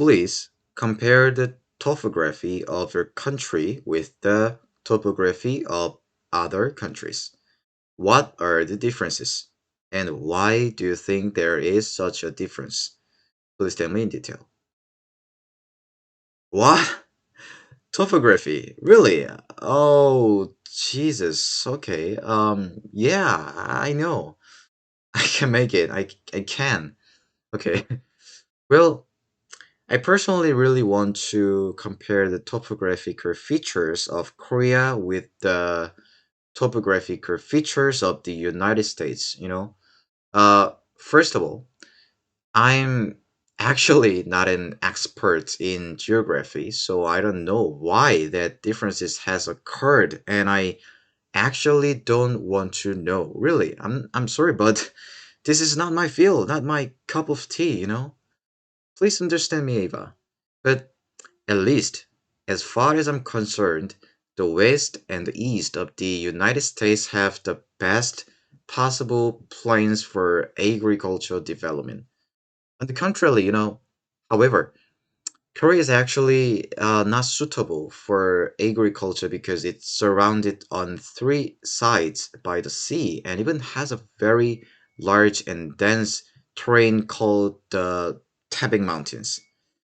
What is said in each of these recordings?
Please compare the topography of your country with the topography of other countries. What are the differences? And why do you think there is such a difference? Please tell me in detail. What? Topography? Really? Oh, Jesus. Okay. Yeah, I know. I can make it. I can. Okay. Well, I personally really want to compare the topographical features of Korea with the topographical features of the United States, you know? First of all, I'm actually not an expert in geography, so I don't know why that differences has occurred, and I actually don't want to know. Really, I'm sorry, but this is not my field, not my cup of tea, you know? Please understand me, Ava. But at least, as far as I'm concerned, the West and the East of the United States have the best possible plans for agricultural development. On the contrary, however, Korea is actually not suitable for agriculture because it's surrounded on three sides by the sea and even has a very large and dense terrain called the Taebing Mountains.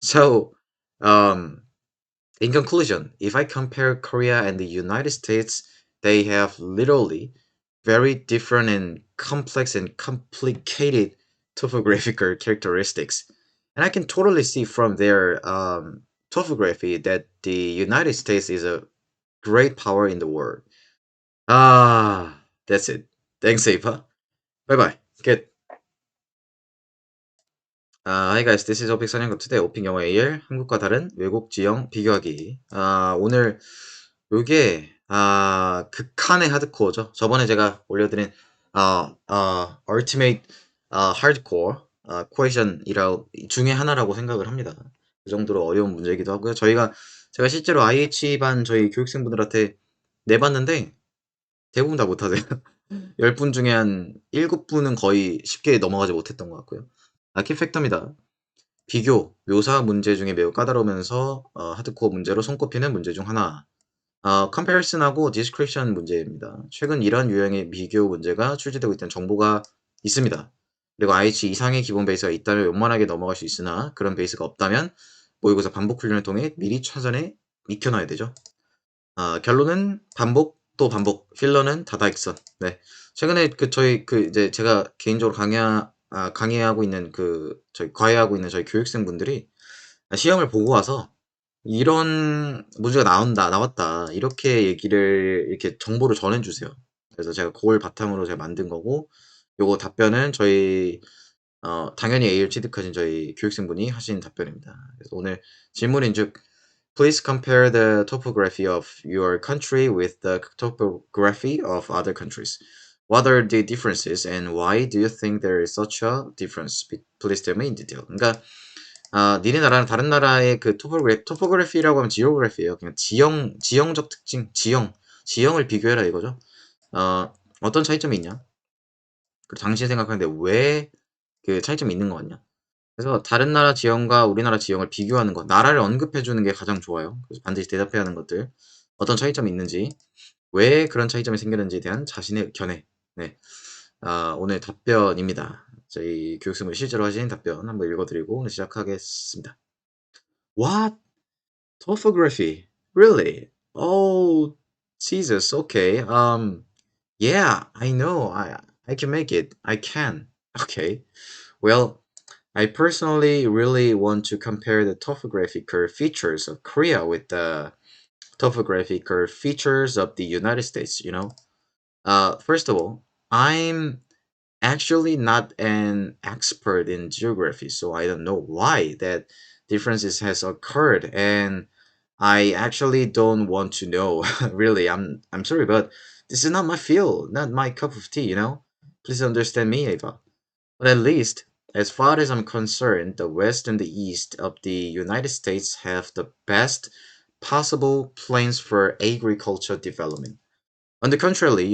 So, um, in conclusion, if I compare Korea and the United States, they have literally very different and complex and complicated topographical characteristics. And I can totally see from their topography that the United States is a great power in the world. That's it. Thanks, Ava. Bye bye. Good. Hi guys, this is 오픽 사냥고 today 오픽 영어 AL 한국과 다른 외국 지형 비교하기. 오늘 요게 극한의 하드코어죠. 저번에 제가 올려드린 Ultimate Hardcore Question이라 중에 하나라고 생각을 합니다. 그 정도로 어려운 문제이기도 하고요. 제가 실제로 IH반 저희 교육생분들한테 내봤는데 대부분 다 못하세요. 10분 중에 한 7분은 거의 쉽게 넘어가지 못했던 것 같고요. 키팩터입니다. 비교, 묘사 문제 중에 매우 까다로우면서 하드코어 문제로 손꼽히는 문제 중 하나. comparison하고 description 문제입니다. 최근 이런 유형의 비교 문제가 출제되고 있다는 정보가 있습니다. 그리고 IH 이상의 기본 베이스가 있다면 원만하게 넘어갈 수 있으나 그런 베이스가 없다면 모의고사 반복 훈련을 통해 미리 차전에 익혀놔야 되죠. 결론은 반복 또 반복, 필러는 다다익선. 네. 최근에 이제 제가 개인적으로 강의하고 있는 과외하고 있는 저희 교육생분들이 시험을 보고 와서 이런 문제가 나왔다. 이렇게 이렇게 정보를 전해주세요. 그래서 제가 그걸 바탕으로 제가 만든 거고, 요거 답변은 당연히 A를 취득하신 저희 교육생분이 하신 답변입니다. 그래서 오늘 질문인즉, Please compare the topography of your country with the topography of other countries. What are the differences and why do you think there is such a difference? Please tell me in detail. 그러니까 니네 나라는 다른 나라의 그 토포그래피라고 하면 지오그래피예요. 그냥 지형적 특징, 지형을 비교해라 이거죠. 어떤 차이점이 있냐? 그리고 당신 생각하는데 왜 그 차이점이 있는 거 같냐? 그래서 다른 나라 지형과 우리나라 지형을 비교하는 것, 나라를 언급해 주는 게 가장 좋아요. 그래서 반드시 대답해야 하는 것들, 어떤 차이점이 있는지, 왜 그런 차이점이 생겼는지에 대한 자신의 견해. 네. 오늘 답변입니다. 저희 교육생분이 실제로 하신 답변 한번 읽어드리고 오늘 시작하겠습니다. What? Topography? Really? Oh, Jesus. Okay. Yeah, I know. I can make it. I can. Okay. Well, I personally really want to compare the topographical features of Korea with the topographical features of the United States, you know? First of all, I'm actually not an expert in geography, so I don't know why that differences has occurred, and I actually don't want to know. Really, I'm sorry, but this is not my field, not my cup of tea, you know? Please understand me, Ava. But at least, as far as I'm concerned, the West and the East of the United States have the best possible plans for agriculture development. On the contrary,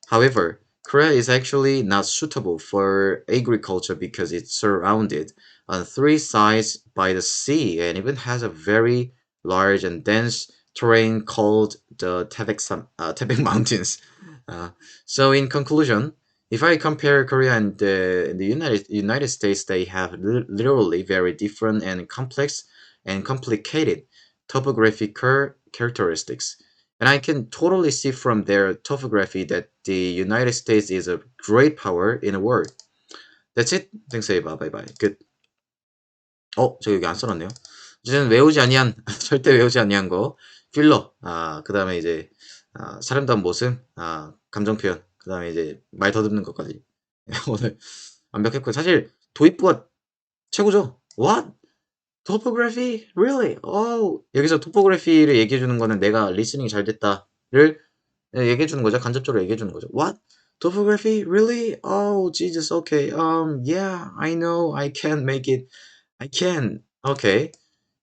however, Korea is actually not suitable for agriculture because it's surrounded on three sides by the sea and even has a very large and dense terrain called the Taebaek Mountains. Uh, so in conclusion, if I compare Korea and the United States, they have literally very different and complex and complicated topographical characteristics. And I can totally see from their topography that the United States is a great power in the world. That's it. Thanks, Eva. Bye bye. Good. 저 여기 안 써놨네요. 어쨌든 외우지 아니한, 절대 외우지 아니한 거. 필러. 그 다음에 이제, 사람다운 모습. 감정 표현. 그 다음에 이제, 말 더듬는 것까지. 오늘 완벽했고요. 사실, 도입부가 최고죠. What? Topography? Really? 여기서 topography를 얘기해주는 거는 내가 리스닝이 잘 됐다를 얘기해주는 거죠. 간접적으로 얘기해주는 거죠. What? Topography? Really? Oh, Jesus. Okay. Yeah, I know. I can make it. I can. Okay.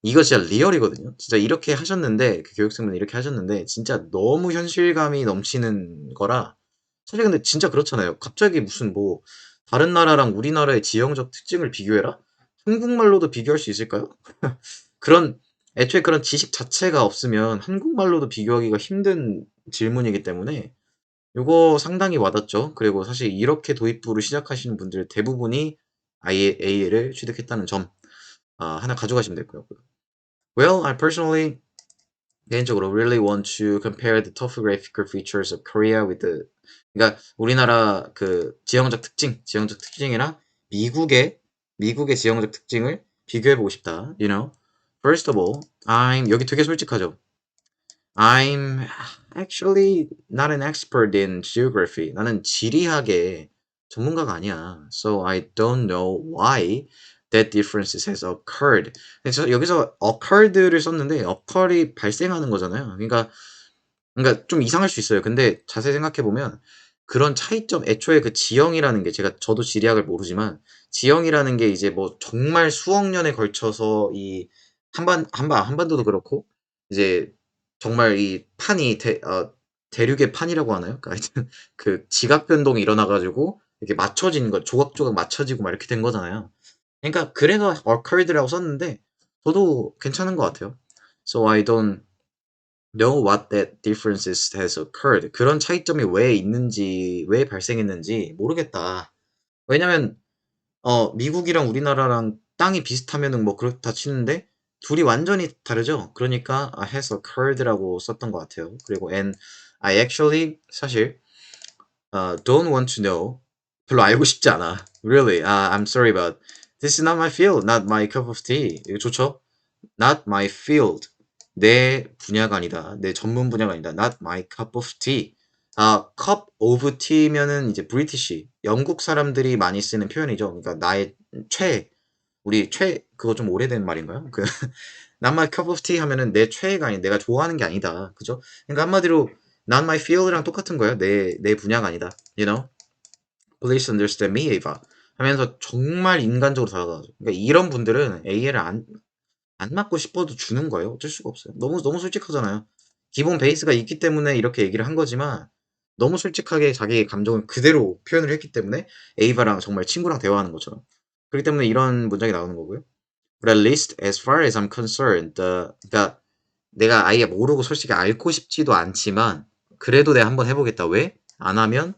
이거 진짜 리얼이거든요. 진짜 이렇게 하셨는데, 그 교육생분이 이렇게 하셨는데, 진짜 너무 현실감이 넘치는 거라, 사실 근데 진짜 그렇잖아요. 갑자기 무슨 뭐, 다른 나라랑 우리나라의 지형적 특징을 비교해라? 한국말로도 비교할 수 있을까요? 그런, 애초에 그런 지식 자체가 없으면 한국말로도 비교하기가 힘든 질문이기 때문에, 요거 상당히 와닿죠. 그리고 사실 이렇게 도입부를 시작하시는 분들 대부분이 AA를 취득했다는 점, 하나 가져가시면 될 거고요. Well, I personally 개인적으로 really want to compare the topographical features of Korea with the 그러니까 우리나라 그 지형적 특징이랑 미국의 지형적 특징을 비교해 보고 싶다. You know. First of all, 여기 되게 솔직하죠. I'm actually not an expert in geography. 나는 지리학의 전문가가 아니야. So I don't know why that difference has occurred. 그래서 여기서 occurred를 썼는데 occur이 발생하는 거잖아요. 그러니까 좀 이상할 수 있어요. 근데 자세히 생각해 보면 그런 차이점, 애초에 그 지형이라는 게 저도 지리학을 모르지만 지형이라는 게 이제 뭐 정말 수억 년에 걸쳐서 이 한반도도 그렇고 이제 정말 이 판이 대륙의 판이라고 하나요? 그러니까 하여튼 그 지각 변동이 일어나가지고 이렇게 맞춰진 거, 조각조각 맞춰지고 막 이렇게 된 거잖아요. 그러니까 그래서 occurred라고 썼는데 저도 괜찮은 것 같아요. So I don't know what that differences has occurred. 그런 차이점이 왜 발생했는지 모르겠다. 왜냐면 미국이랑 우리나라랑 땅이 비슷하면은 뭐 그렇다 치는데 둘이 완전히 다르죠. 그러니까 has occurred라고 썼던 것 같아요. 그리고 and I actually 사실 don't want to know. 별로 알고 싶지 않아. Really, I'm sorry about. This is not my field, not my cup of tea. 이거 좋죠? Not my field. 내 분야가 아니다. 내 전문 분야가 아니다. Not my cup of tea. cup of tea면은 이제 브리티시, 영국 사람들이 많이 쓰는 표현이죠. 그러니까 나의 그거 좀 오래된 말인가요? not my cup of tea 하면은 내 최애가 아니, 내가 좋아하는 게 아니다. 그죠? 그러니까 한마디로 not my field랑 똑같은 거예요. 내 분야가 아니다. You know? Please understand me, Ava. 하면서 정말 인간적으로 다가가죠. 그러니까 이런 분들은 AL을 안 맞고 싶어도 주는 거예요. 어쩔 수가 없어요. 너무 솔직하잖아요. 기본 베이스가 있기 때문에 이렇게 얘기를 한 거지만 너무 솔직하게 자기의 감정을 그대로 표현을 했기 때문에 에이바랑 정말 친구랑 대화하는 것처럼. 그렇기 때문에 이런 문장이 나오는 거고요. But at least as far as I'm concerned, 그러니까 내가 아예 모르고 솔직히 앓고 싶지도 않지만 그래도 내가 한번 해보겠다. 왜? 안 하면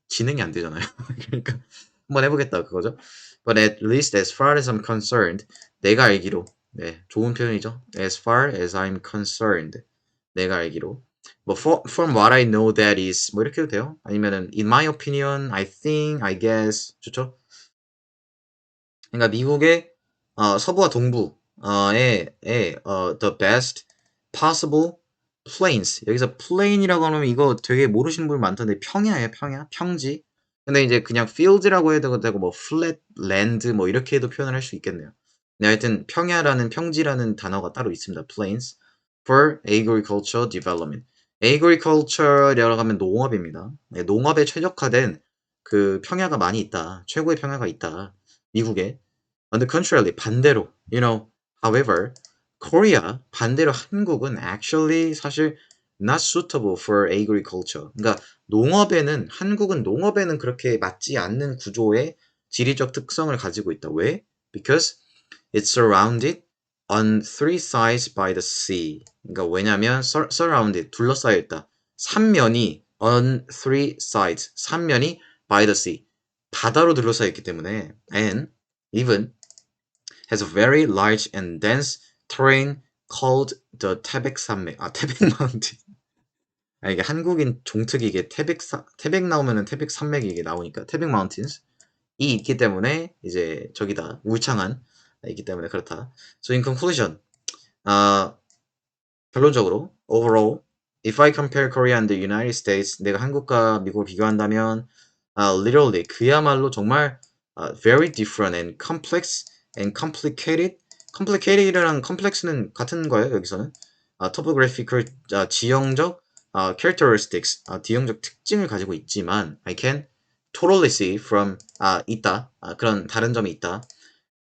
진행이 안 되잖아요. 그러니까 한번 해보겠다 그거죠. But at least as far as I'm concerned, 내가 알기로, 네, 좋은 표현이죠. As far as I'm concerned, 내가 알기로. 뭐 from what I know that is 뭐 이렇게 해도 돼요. 아니면은 in my opinion, I think, I guess 좋죠. 그러니까 미국의 서부와 동부의 the best possible plains. 여기서 plain이라고 하면 이거 되게 모르시는 분 많던데 평야예요, 평지. 근데 이제 그냥 field라고 해도 되고 뭐 flat land 뭐 이렇게 해도 표현을 할 수 있겠네요. 네, 하여튼 평지라는 단어가 따로 있습니다. plains for agricultural development. agriculture라고 하면 농업입니다. 네, 농업에 최적화된 그 평야가 많이 있다. 최고의 평야가 있다. 미국에. On the contrary, 반대로, however, Korea, 반대로 한국은 actually 사실 not suitable for agriculture. 그러니까 한국은 농업에는 그렇게 맞지 않는 구조의 지리적 특성을 가지고 있다. 왜? Because It's surrounded on three sides by the sea. 그러니까 왜냐면 surrounded 둘러싸여 있다. 삼면이 on three sides 삼면이 by the sea 바다로 둘러싸여 있기 때문에 and even has a very large and dense terrain called the 태백 산맥. 태백 마운틴. 이게 한국인 종특이 이게 태백 나오면은 태백 산맥이 이게 나오니까 태백 마운틴스 이 있기 때문에 이제 저기다 울창한 있기 때문에 그렇다. So in conclusion, 결론적으로 overall, if I compare Korea and the United States, 내가 한국과 미국을 비교한다면 literally 그야말로 정말 very different and complex and complicated. complicated랑 complex는 같은 거예요 여기서는. topographical 지형적 characteristics 지형적 특징을 가지고 있지만 I can totally see from 있다 그런 다른 점이 있다.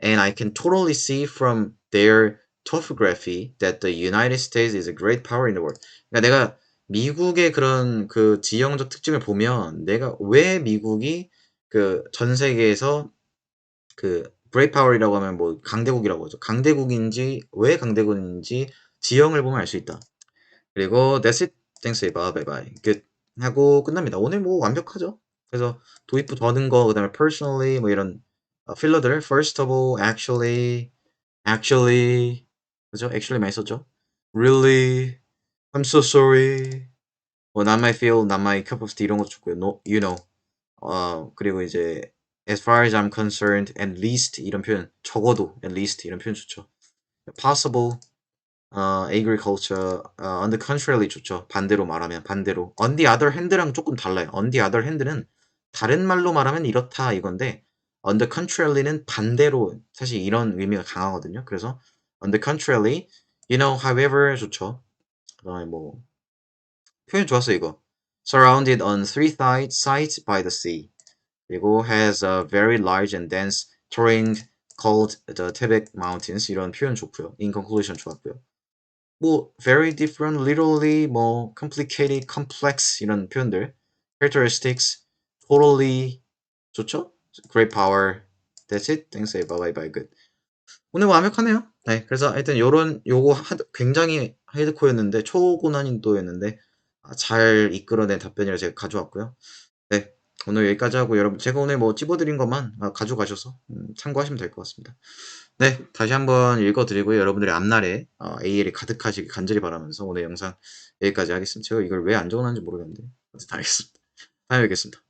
And I can totally see from their topography that the United States is a great power in the world. 그러니까 내가 미국의 그런 그 지형적 특징을 보면 내가 왜 미국이 그 전 세계에서 그 great power이라고 하면 뭐 강대국이라고 하죠. 강대국인지 왜 강대국인지 지형을 보면 알 수 있다. 그리고 that's it. Thanks, Eva. Bye bye. 끝. 하고 끝납니다. 오늘 뭐 완벽하죠? 그래서 도입부 더는 거, 그다음에 personally 뭐 이런 필러들 first of all, actually 그죠? actually 많이 썼죠? really, I'm so sorry, 뭐 not my feel, not my cup of tea 이런 것도 좋고요. no, you know. 그리고 이제 as far as I'm concerned, at least 이런 표현 적어도 at least 이런 표현 좋죠. possible, agriculture, on the contrary 좋죠. 반대로 말하면 반대로. on the other hand랑 조금 달라요. on the other hand는 다른 말로 말하면 이렇다 이건데 on the contrary는 반대로 사실 이런 의미가 강하거든요. 그래서 on the contrary, you know, however 좋죠. 그다음에 뭐 표현 좋았어 이거. surrounded on three sides by the sea. 그리고 has a very large and dense terrain called the Tibet Mountains. 이런 표현 좋고요. in conclusion 좋았고요. 뭐 very different, literally, 뭐 complicated, complex 이런 표현들, characteristics, totally 좋죠? great power. That's it. Thanks. Bye bye bye. Good. 오늘 완벽하네요. 네, 그래서 하여튼 요거 굉장히 하드코어였는데 초고난이도였는데 잘 이끌어낸 답변이라 제가 가져왔고요. 네, 오늘 여기까지 하고 여러분 제가 오늘 뭐 찝어드린 것만 가져가셔서 참고하시면 될 것 같습니다. 네, 다시 한번 읽어드리고요. 여러분들의 앞날에 AL이 가득하시길 간절히 바라면서 오늘 영상 여기까지 하겠습니다. 제가 이걸 왜 안 적어놨는지 모르겠는데 어쨌든 알겠습니다. 다음에 뵙겠습니다.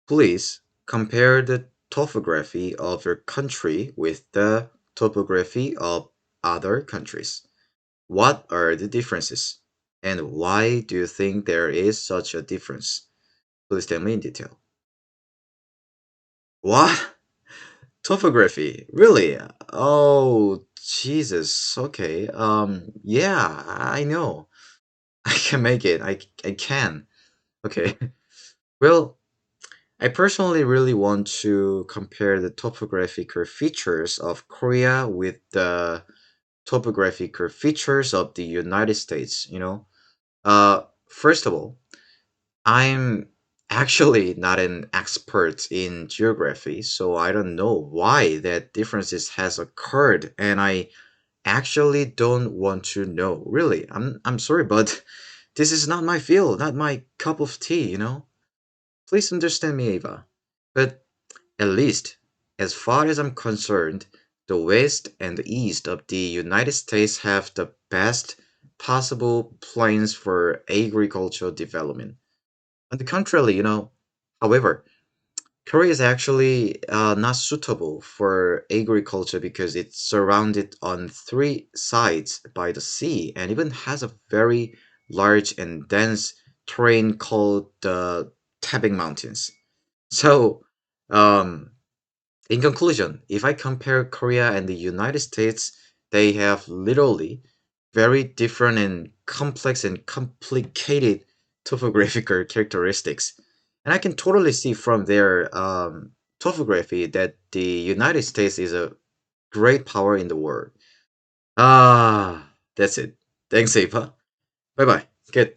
Please compare the topography of your country with the topography of other countries. What are the differences? And why do you think there is such a difference? Please tell me in detail. What? Topography? Really? Oh, Jesus. Okay. Yeah, I know. I can make it. I can. Okay. Well, I personally really want to compare the topographical features of Korea with the topographical features of the United States, you know. First of all, I'm actually not an expert in geography, so I don't know why that differences has occurred, and I actually don't want to know. Really, I'm sorry, but this is not my field, not my cup of tea, you know. Please understand me, Ava. But at least, as far as I'm concerned, the West and the East of the United States have the best possible plans for agricultural development. On the contrary, you know, however, Korea is actually not suitable for agriculture because it's surrounded on three sides by the sea and even has a very large and dense terrain called the Taebing Mountains. So, um, in conclusion, if I compare Korea and the United States, they have literally very different and complex and complicated topographical characteristics. And I can totally see from their topography that the United States is a great power in the world. That's it. Thanks, Ava. Bye bye. Good.